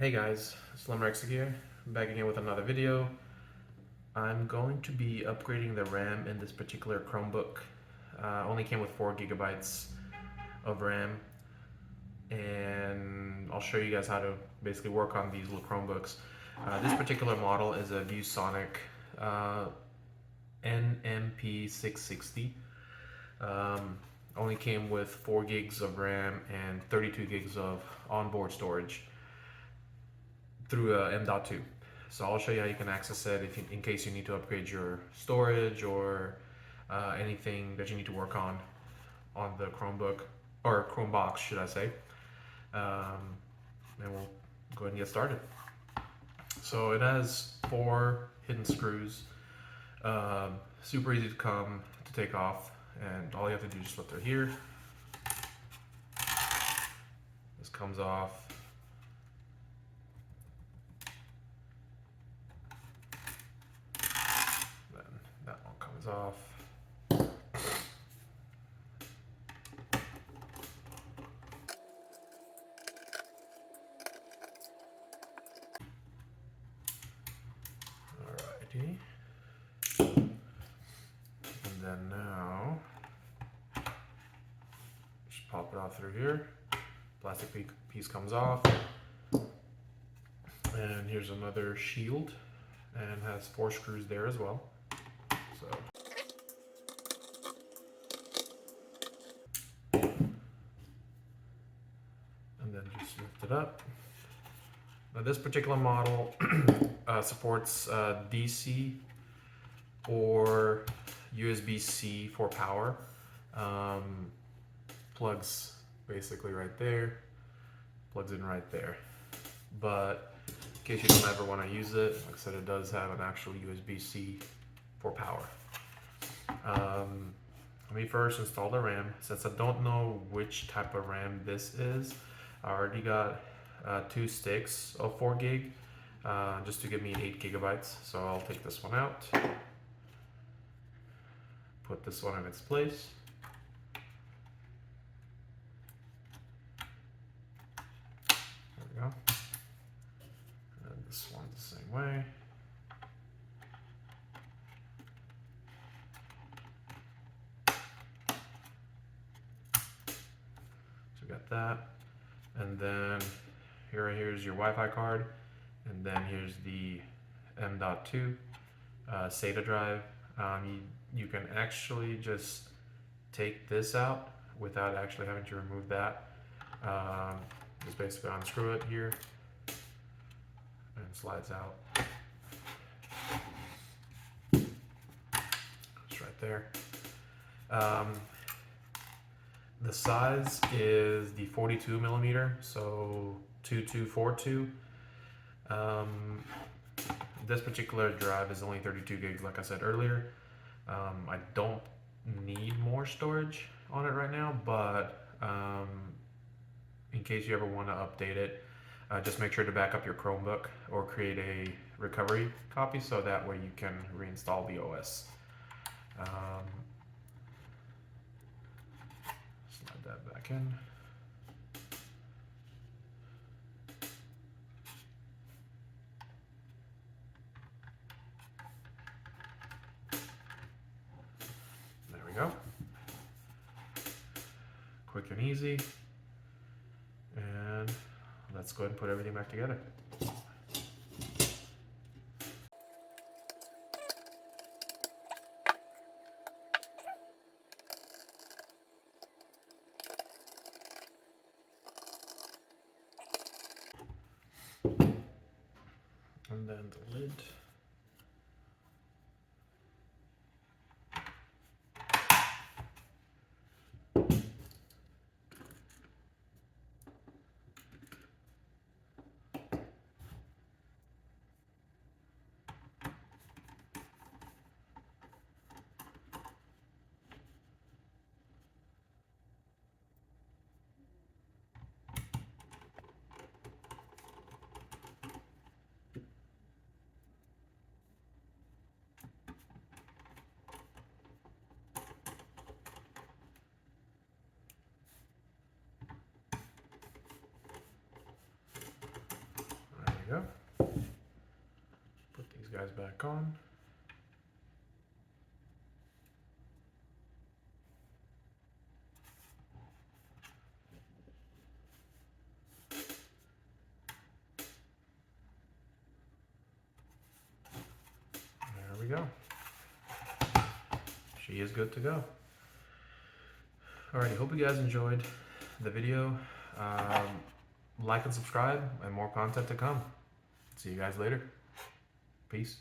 Hey guys, Slimrex here, back again with another video. I'm going to be upgrading the RAM in this particular Chromebook. Only came with 4 gigabytes of RAM, and I'll show you guys how to basically work on these little Chromebooks. This particular model is a ViewSonic NMP660. Only came with 4 gigs of RAM and 32 gigs of onboard storage through M.2. So I'll show you how you can access it in case you need to upgrade your storage or anything that you need to work on the Chromebook, or Chromebox should I say. And we'll go ahead and get started. So it has 4 hidden screws, super easy to take off, and all you have to do is just flip through here. This comes off. That one comes off. Alrighty. And then now, just pop it off through here. Plastic piece comes off. And here's another shield, and has 4 screws there as well. So and then just lift it up. Now this particular model supports DC or USB-C for power. Plugs basically right there, plugs in right there. But in case you don't ever want to use it, like I said, it does have an actual USB-C for power. Let me first install the RAM. Since I don't know which type of RAM this is, I already got 2 sticks of 4 gig just to give me 8 gigabytes. So I'll take this one out, put this one in its place. There we go. And this one's the same way. So we got that. And then here's your Wi-Fi card, and then here's the M.2 SATA drive. You can actually just take this out without actually having to remove that. Just basically unscrew it here, and it slides out. It's right there. The size is the 42 millimeter, so 2242. This particular drive is only 32 gigs, like I said earlier. I don't need more storage on it right now, but in case you ever want to update it, just make sure to back up your Chromebook or create a recovery copy so that way you can reinstall the OS. Slide that back in. There we go. Quick and easy. And let's go ahead and put everything back together. And then the lid. go. Put these guys back on. There we go. She is good to go. Alrighty, hope you guys enjoyed the video. Like and subscribe, and more content to come. See you guys later. Peace.